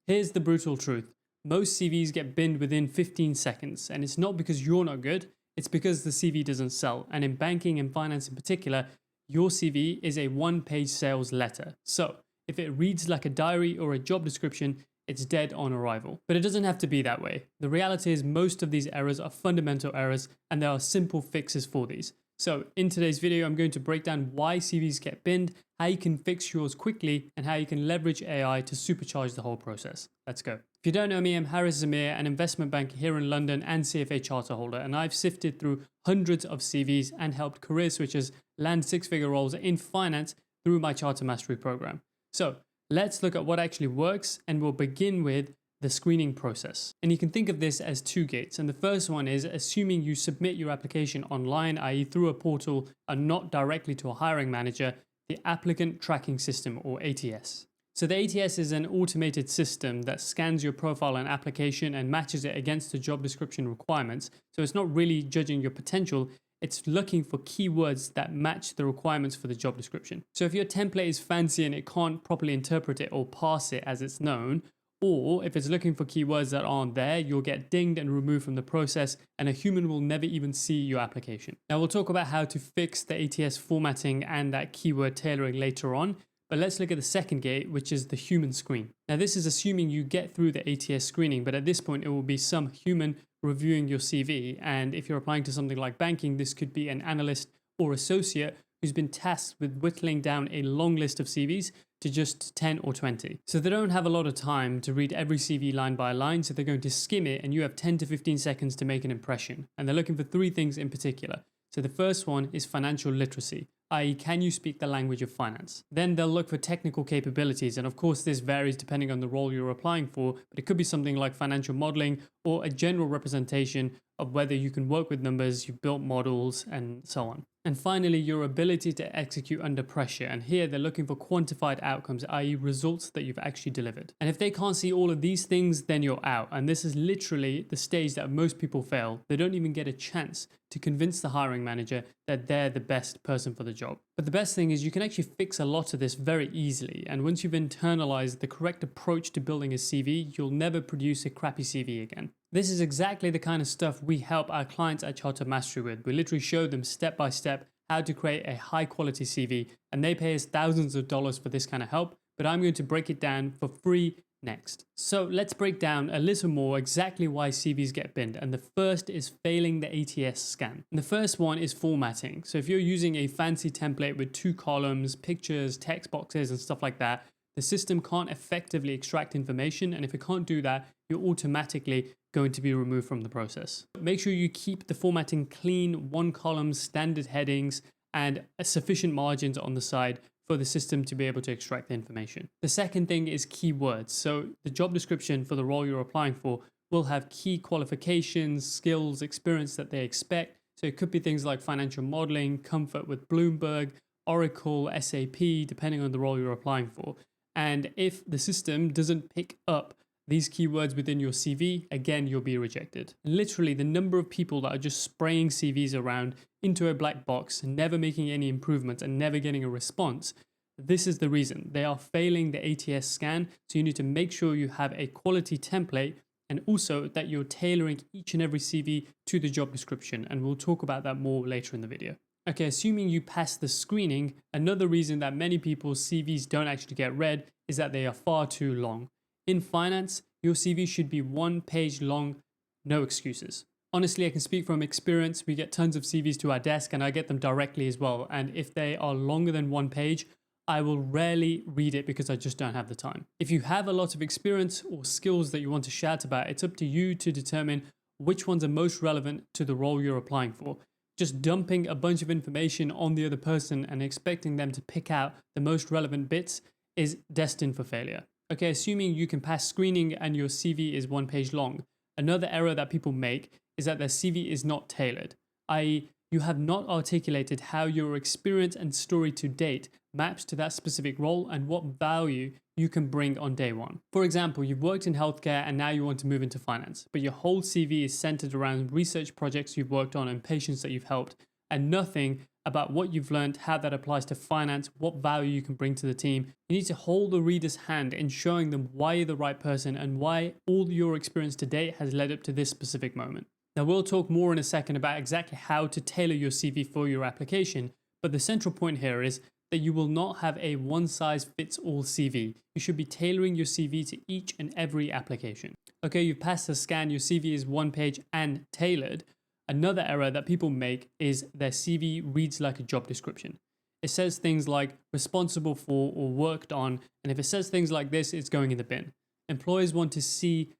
Here's the brutal truth. Most CVs get binned within 15 seconds, and it's not because you're not good, it's because the CV doesn't sell. And in banking and finance in particular, your CV is a one-page sales letter. So if it reads like a diary or a job description, it's dead on arrival. But it doesn't have to be that way. The reality is most of these errors are fundamental errors, and there are simple fixes for these. So in today's video, I'm going to break down why CVs get binned, how you can fix yours quickly, and how you can leverage AI to supercharge the whole process. Let's go. If you don't know me, I'm Harris Zamir, an investment banker here in London and CFA charter holder, and I've sifted through hundreds of CVs and helped career switchers land six-figure roles in finance through my Charter Mastery program. So let's look at what actually works, and we'll begin with the screening process. And you can think of this as two gates. And the first one is assuming you submit your application online, i.e. through a portal and not directly to a hiring manager, the applicant tracking system or ATS. So the ATS is an automated system that scans your profile and application and matches it against the job description requirements. So it's not really judging your potential, it's looking for keywords that match the requirements for the job description. So if your template is fancy and it can't properly interpret it or parse it as it's known, or if it's looking for keywords that aren't there, you'll get dinged and removed from the process, and a human will never even see your application. Now we'll talk about how to fix the ATS formatting and that keyword tailoring later on, but let's look at the second gate, which is the human screen. Now this is assuming you get through the ATS screening, but at this point it will be some human reviewing your CV, and if you're applying to something like banking, this could be an analyst or associate who's been tasked with whittling down a long list of CVs to just 10 or 20. So they don't have a lot of time to read every CV line by line, so they're going to skim it, and you have 10 to 15 seconds to make an impression. And they're looking for three things in particular. So the first one is financial literacy, i.e. can you speak the language of finance? Then they'll look for technical capabilities, and of course this varies depending on the role you're applying for, but it could be something like financial modeling or a general representation of whether you can work with numbers, you've built models, and so on. And finally, your ability to execute under pressure. And here they're looking for quantified outcomes, i.e. results that you've actually delivered. And if they can't see all of these things, then you're out. And this is literally the stage that most people fail. They don't even get a chance to convince the hiring manager that they're the best person for the job. But the best thing is you can actually fix a lot of this very easily. And once you've internalized the correct approach to building a CV, you'll never produce a crappy CV again. This is exactly the kind of stuff we help our clients at Charter Mastery with. We literally show them step by step how to create a high quality CV, and they pay us thousands of dollars for this kind of help, but I'm going to break it down for free next. So let's break down a little more exactly why CVs get binned. And the first is failing the ATS scan. And the first one is formatting. So if you're using a fancy template with 2 columns, pictures, text boxes, and stuff like that, the system can't effectively extract information, and if it can't do that, you're automatically going to be removed from the process. Make sure you keep the formatting clean, 1 column, standard headings, and sufficient margins on the side for the system to be able to extract the information. The second thing is keywords. So the job description for the role you're applying for will have key qualifications, skills, experience that they expect. So it could be things like financial modeling, comfort with Bloomberg, Oracle, SAP, depending on the role you're applying for. And if the system doesn't pick up these keywords within your CV, again, you'll be rejected. Literally, the number of people that are just spraying CVs around into a black box, never making any improvements and never getting a response, this is the reason. They are failing the ATS scan, so you need to make sure you have a quality template and also that you're tailoring each and every CV to the job description, and we'll talk about that more later in the video. Okay, assuming you pass the screening, another reason that many people's CVs don't actually get read is that they are far too long. In finance, your CV should be 1 page long, no excuses. Honestly, I can speak from experience. We get tons of CVs to our desk and I get them directly as well. And if they are longer than 1 page, I will rarely read it because I just don't have the time. If you have a lot of experience or skills that you want to shout about, it's up to you to determine which ones are most relevant to the role you're applying for. Just dumping a bunch of information on the other person and expecting them to pick out the most relevant bits is destined for failure. Okay, assuming you can pass screening and your CV is 1 page long, another error that people make is that their CV is not tailored, i.e. you have not articulated how your experience and story to date maps to that specific role and what value you can bring on day one. For example, you've worked in healthcare and now you want to move into finance, but your whole CV is centered around research projects you've worked on and patients that you've helped, and nothing about what you've learned, how that applies to finance, what value you can bring to the team. You need to hold the reader's hand in showing them why you're the right person and why all your experience to date has led up to this specific moment. Now, we'll talk more in a second about exactly how to tailor your CV for your application, but the central point here is that you will not have a one-size-fits-all CV. You should be tailoring your CV to each and every application. Okay, you've passed the scan, your CV is one page and tailored. Another error that people make is their CV reads like a job description. It says things like responsible for or worked on, and if it says things like this, it's going in the bin. Employers want to see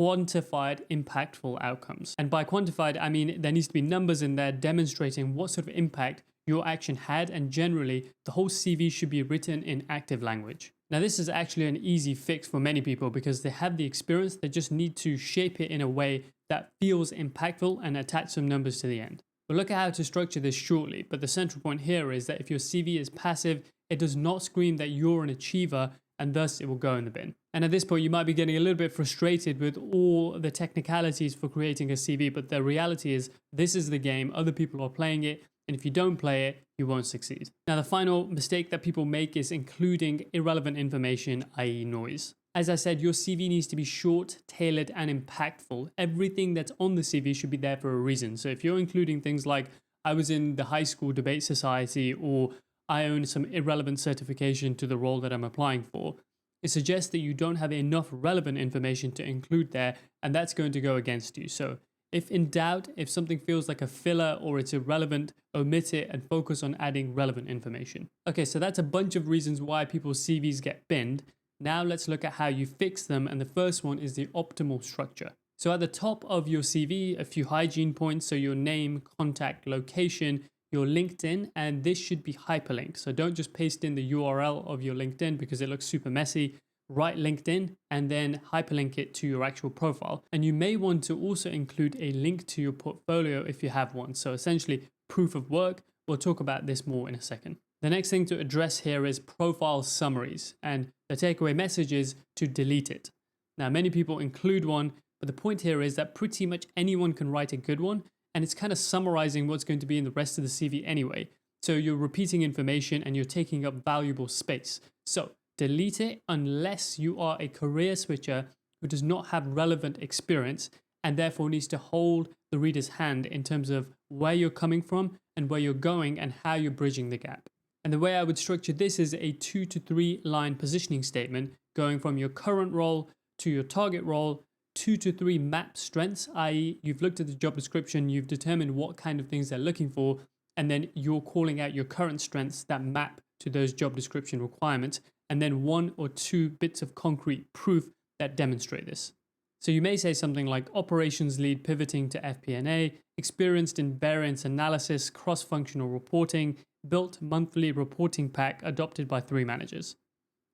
quantified, impactful outcomes. And by quantified, I mean there needs to be numbers in there demonstrating what sort of impact your action had, and generally, the whole CV should be written in active language. Now, this is actually an easy fix for many people because they have the experience, they just need to shape it in a way that feels impactful and attach some numbers to the end. We'll look at how to structure this shortly, but the central point here is that if your CV is passive, it does not scream that you're an achiever, and thus it will go in the bin. And at this point, you might be getting a little bit frustrated with all the technicalities for creating a CV, but the reality is this is the game, other people are playing it, and if you don't play it, you won't succeed. Now, the final mistake that people make is including irrelevant information, i.e. noise. As I said, your CV needs to be short, tailored, and impactful. Everything that's on the CV should be there for a reason. So if you're including things like, I was in the high school debate society, or I own some irrelevant certification to the role that I'm applying for, it suggests that you don't have enough relevant information to include there, and that's going to go against you. So if in doubt, if something feels like a filler or it's irrelevant, omit it and focus on adding relevant information. Okay, so that's a bunch of reasons why people's CVs get binned. Now let's look at how you fix them, and the first one is the optimal structure. So at the top of your CV, a few hygiene points, so your name, contact, location, your LinkedIn, and this should be hyperlinked. So don't just paste in the URL of your LinkedIn because it looks super messy. Write LinkedIn and then hyperlink it to your actual profile. And you may want to also include a link to your portfolio if you have one. So essentially proof of work. We'll talk about this more in a second. The next thing to address here is profile summaries, and the takeaway message is to delete it. Now, many people include one, but the point here is that pretty much anyone can write a good one, and it's kind of summarizing what's going to be in the rest of the CV anyway. So you're repeating information and you're taking up valuable space. So delete it unless you are a career switcher who does not have relevant experience and therefore needs to hold the reader's hand in terms of where you're coming from and where you're going and how you're bridging the gap. And the way I would structure this is a 2 to 3 line positioning statement going from your current role to your target role, 2 to 3 map strengths, i.e. you've looked at the job description, you've determined what kind of things they're looking for, and then you're calling out your current strengths that map to those job description requirements, and then 1 or 2 bits of concrete proof that demonstrate this. So you may say something like operations lead pivoting to FP&A, experienced in variance analysis, cross-functional reporting, built monthly reporting pack adopted by 3 managers.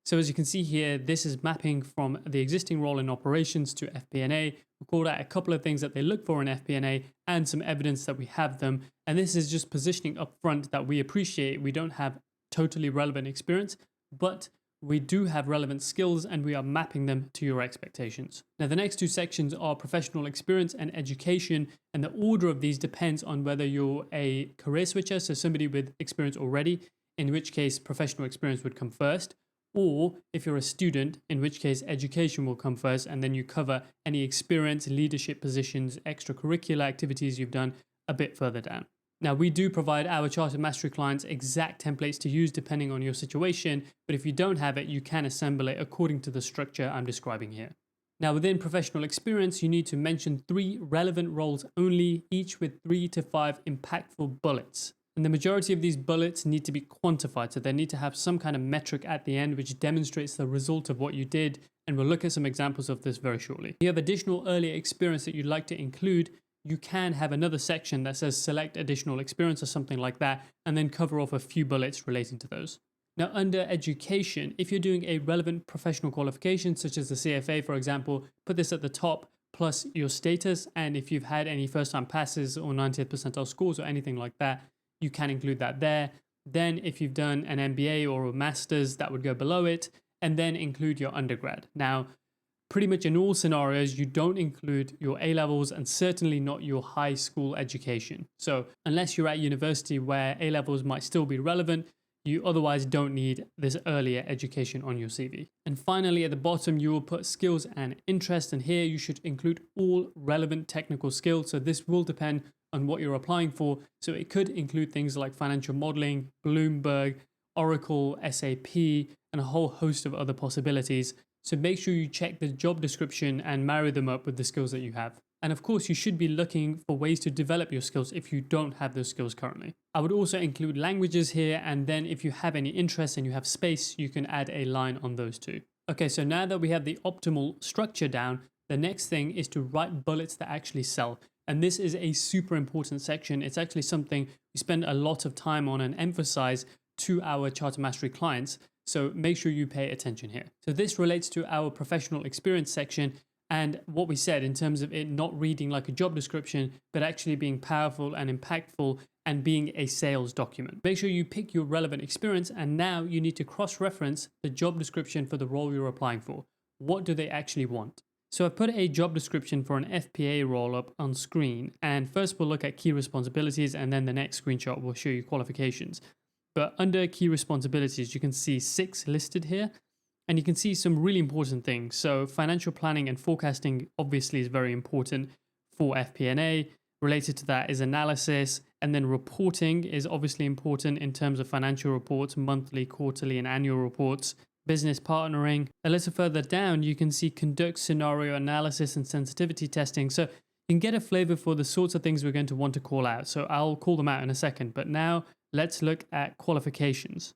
So as you can see here, this is mapping from the existing role in operations to FP&A. We called out a couple of things that they look for in FP&A and some evidence that we have them. And this is just positioning up front that we appreciate we don't have totally relevant experience, but we do have relevant skills and we are mapping them to your expectations. Now, the next 2 sections are professional experience and education, and the order of these depends on whether you're a career switcher, so somebody with experience already, in which case professional experience would come first, or if you're a student, in which case education will come first, and then you cover any experience, leadership positions, extracurricular activities you've done a bit further down. Now, we do provide our Chartered Mastery clients exact templates to use depending on your situation, but if you don't have it, you can assemble it according to the structure I'm describing here. Now, within professional experience, you need to mention 3 relevant roles only, each with 3 to 5 impactful bullets. And the majority of these bullets need to be quantified, so they need to have some kind of metric at the end which demonstrates the result of what you did, and we'll look at some examples of this very shortly. If you have additional earlier experience that you'd like to include, you can have another section that says select additional experience or something like that, and then cover off a few bullets relating to those. Now, under education, if you're doing a relevant professional qualification, such as the CFA, for example, put this at the top, plus your status, and if you've had any first-time passes or 90th percentile scores or anything like that, you can include that there. Then if you've done an MBA or a master's, that would go below it, and then include your undergrad. Now, pretty much in all scenarios, you don't include your A levels and certainly not your high school education. So unless you're at university where A levels might still be relevant, you otherwise don't need this earlier education on your CV. And finally, at the bottom, you will put skills and interest. And here you should include all relevant technical skills. So this will depend on what you're applying for. So it could include things like financial modeling, Bloomberg, Oracle, SAP, and a whole host of other possibilities. So make sure you check the job description and marry them up with the skills that you have. And of course, you should be looking for ways to develop your skills if you don't have those skills currently. I would also include languages here, and then if you have any interest and you have space, you can add a line on those too. Okay, so now that we have the optimal structure down, the next thing is to write bullets that actually sell. And this is a super important section. It's actually something we spend a lot of time on and emphasize to our Charter Mastery clients. So make sure you pay attention here. So this relates to our professional experience section and what we said in terms of it not reading like a job description, but actually being powerful and impactful and being a sales document. Make sure you pick your relevant experience, and now you need to cross-reference the job description for the role you're applying for. What do they actually want? So I've put a job description for an FPA role up on screen, and first we'll look at key responsibilities, and then the next screenshot will show you qualifications. But under key responsibilities, you can see 6 listed here. And you can see some really important things. So financial planning and forecasting obviously is very important for FP&A. Related to that is analysis, and then reporting is obviously important in terms of financial reports, monthly, quarterly, and annual reports. Business partnering. A little further down, you can see conduct scenario analysis and sensitivity testing. So you can get a flavor for the sorts of things we're going to want to call out. So I'll call them out in a second, but now let's look at qualifications.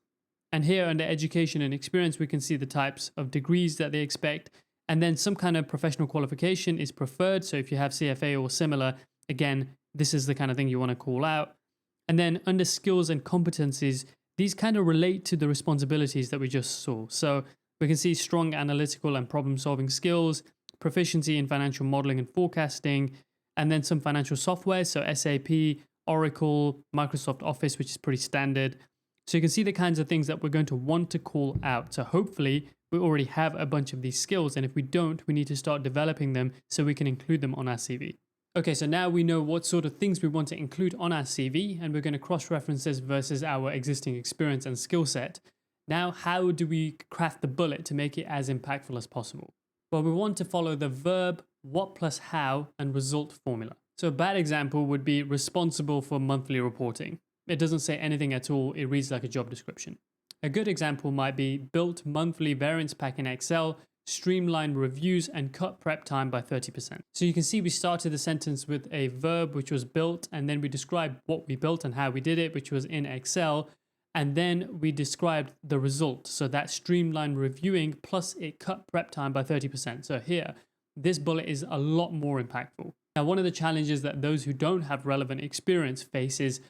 And here under education and experience, we can see the types of degrees that they expect. And then some kind of professional qualification is preferred. So if you have CFA or similar, again, this is the kind of thing you want to call out. And then under skills and competencies, these kind of relate to the responsibilities that we just saw. So we can see strong analytical and problem solving skills, proficiency in financial modeling and forecasting, and then some financial software. So SAP, Oracle, Microsoft Office, which is pretty standard. So you can see the kinds of things that we're going to want to call out. So hopefully we already have a bunch of these skills. And if we don't, we need to start developing them so we can include them on our CV. Okay, so now we know what sort of things we want to include on our CV, and we're going to cross-reference this versus our existing experience and skill set. Now, how do we craft the bullet to make it as impactful as possible? Well, we want to follow the verb, what plus how, and result formula. So a bad example would be responsible for monthly reporting. It doesn't say anything at all. It reads like a job description. A good example might be built monthly variance pack in Excel, streamlined reviews, and cut prep time by 30%. So you can see we started the sentence with a verb which was built, and then we described what we built and how we did it, which was in Excel. And then we described the result. So that streamlined reviewing plus it cut prep time by 30%. So here, this bullet is a lot more impactful. Now, one of the challenges that those who don't have relevant experience face is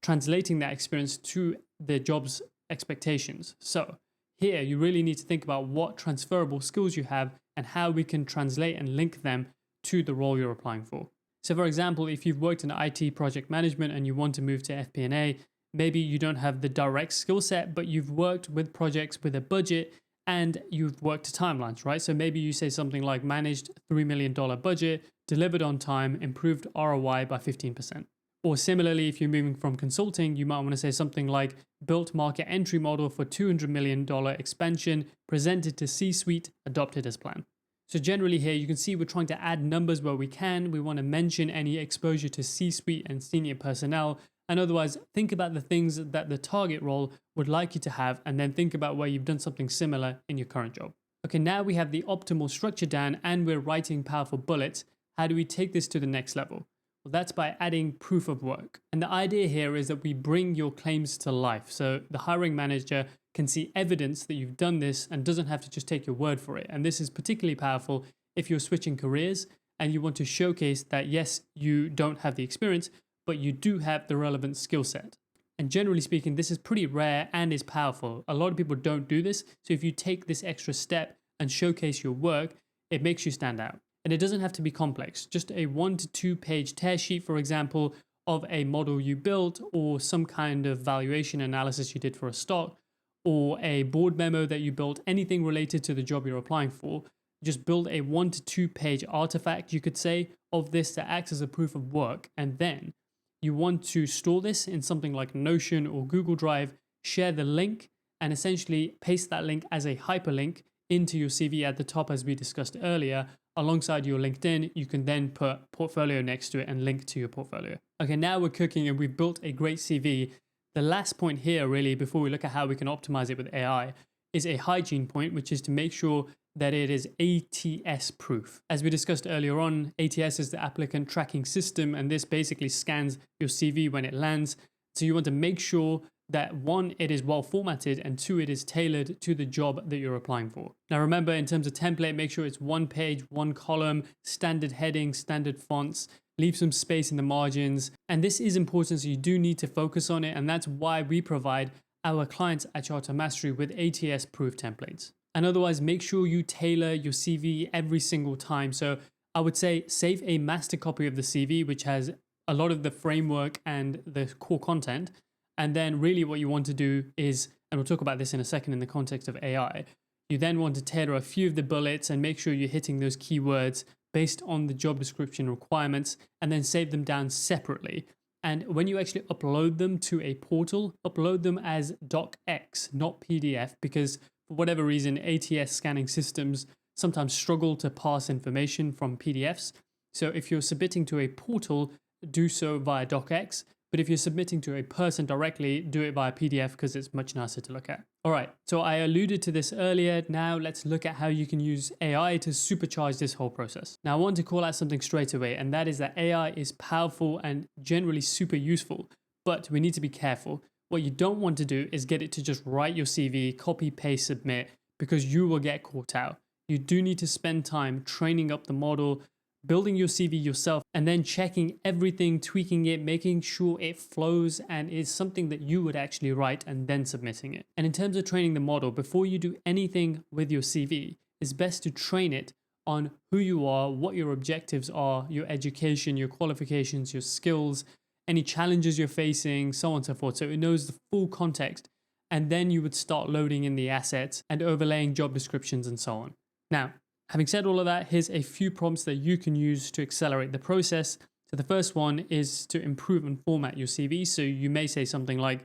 translating that experience to the job's expectations. So here you really need to think about what transferable skills you have and how we can translate and link them to the role you're applying for. So for example, if you've worked in IT project management and you want to move to FP&A, maybe you don't have the direct skill set, but you've worked with projects with a budget and you've worked to timelines, right? So maybe you say something like managed $3 million budget, delivered on time, improved ROI by 15%. Or similarly, if you're moving from consulting, you might want to say something like built market entry model for $200 million expansion, presented to C-suite, adopted as planned. So generally here, you can see we're trying to add numbers where we can. We want to mention any exposure to C-suite and senior personnel. And otherwise, think about the things that the target role would like you to have, and then think about where you've done something similar in your current job. Okay, now we have the optimal structure down and we're writing powerful bullets. How do we take this to the next level? Well, that's by adding proof of work. And the idea here is that we bring your claims to life. So the hiring manager can see evidence that you've done this and doesn't have to just take your word for it. And this is particularly powerful if you're switching careers and you want to showcase that, yes, you don't have the experience, but you do have the relevant skill set. And generally speaking, this is pretty rare and is powerful. A lot of people don't do this. So if you take this extra step and showcase your work, it makes you stand out. And it doesn't have to be complex. Just a 1 to 2 page tear sheet, for example, of a model you built or some kind of valuation analysis you did for a stock or a board memo that you built, anything related to the job you're applying for. just build a 1 to 2 page artifact, you could say, of this that acts as a proof of work. And then you want to store this in something like Notion or Google Drive, share the link, and essentially paste that link as a hyperlink into your CV at the top, as we discussed earlier. Alongside your LinkedIn, you can then put portfolio next to it and link to your portfolio. Okay, now we're cooking and we've built a great CV. The last point here, really, before we look at how we can optimize it with AI, is a hygiene point, which is to make sure that it is ATS proof. As we discussed earlier on, ATS is the applicant tracking system, and this basically scans your CV when it lands. So you want to make sure that 1, it is well formatted, and 2, it is tailored to the job that you're applying for. Now remember, in terms of template, make sure it's 1 page, 1 column, standard heading, standard fonts, leave some space in the margins. And this is important, so you do need to focus on it, and that's why we provide our clients at Charter Mastery with ATS proof templates. And otherwise, make sure you tailor your CV every single time. So I would say save a master copy of the CV, which has a lot of the framework and the core content. And then really what you want to do is, and we'll talk about this in a second in the context of AI, you then want to tailor a few of the bullets and make sure you're hitting those keywords based on the job description requirements, and then save them down separately. And when you actually upload them to a portal, upload them as docx, not PDF, because for whatever reason, ATS scanning systems sometimes struggle to parse information from PDFs. So if you're submitting to a portal, do so via docx. But if you're submitting to a person directly, do it via PDF because it's much nicer to look at. All right, so I alluded to this earlier. Now let's look at how you can use AI to supercharge this whole process. Now I want to call out something straight away, and that is that AI is powerful and generally super useful, but we need to be careful. What you don't want to do is get it to just write your CV, copy, paste, submit, because you will get caught out. You do need to spend time training up the model, building your CV yourself, and then checking everything, tweaking it, making sure it flows and is something that you would actually write, and then submitting it. And in terms of training the model, before you do anything with your CV, it's best to train it on who you are, what your objectives are, your education, your qualifications, your skills, any challenges you're facing, so on and so forth. So it knows the full context, and then you would start loading in the assets and overlaying job descriptions and so on. Now, having said all of that, here's a few prompts that you can use to accelerate the process. So the first one is to improve and format your CV. So you may say something like,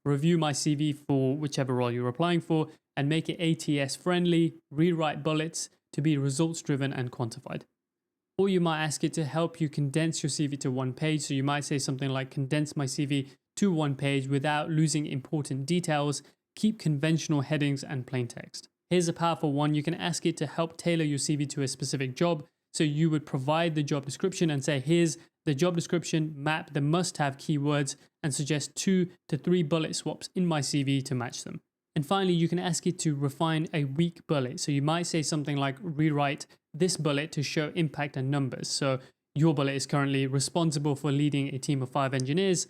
review my CV for whichever role you're applying for and make it ATS friendly, rewrite bullets to be results driven and quantified. Or you might ask it to help you condense your CV to 1 page. So you might say something like, condense my CV to 1 page without losing important details, keep conventional headings and plain text. Here's a powerful one. You can ask it to help tailor your CV to a specific job. So you would provide the job description and say, here's the job description, map the must-have keywords, and suggest 2 to 3 bullet swaps in my CV to match them. And finally, you can ask it to refine a weak bullet. So you might say something like, rewrite this bullet to show impact and numbers. So your bullet is currently responsible for leading a team of 5 engineers.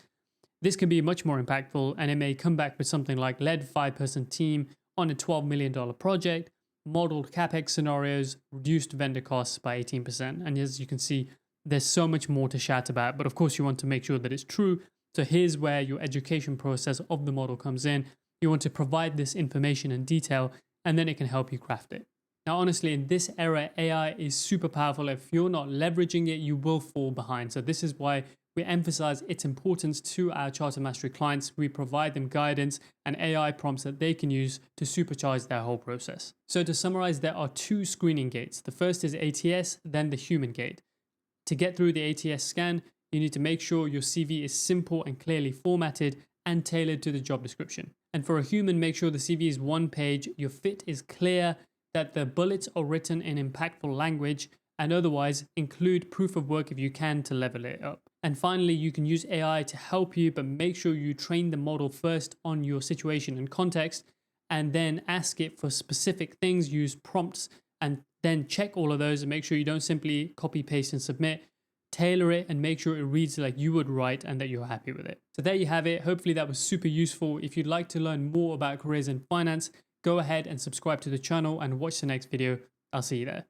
This can be much more impactful, and it may come back with something like, led 5-person team on a $12 million project, modeled CapEx scenarios, reduced vendor costs by 18%. And as you can see, there's so much more to chat about, but of course you want to make sure that it's true. So here's where your education process of the model comes in. You want to provide this information in detail, and then it can help you craft it. Now, honestly, in this era, AI is super powerful. If you're not leveraging it, you will fall behind. So this is why we emphasize its importance to our Charter Mastery clients. We provide them guidance and AI prompts that they can use to supercharge their whole process. So to summarize, there are 2 screening gates. The first is ATS, then the human gate. To get through the ATS scan, you need to make sure your CV is simple and clearly formatted and tailored to the job description. And for a human, make sure the CV is 1 page, your fit is clear, that the bullets are written in impactful language, and otherwise include proof of work if you can to level it up. And finally, you can use AI to help you, but make sure you train the model first on your situation and context, and then ask it for specific things, use prompts, and then check all of those and make sure you don't simply copy, paste, and submit. Tailor it and make sure it reads like you would write and that you're happy with it. So there you have it. Hopefully that was super useful. If you'd like to learn more about careers in finance, go ahead and subscribe to the channel and watch the next video. I'll see you there.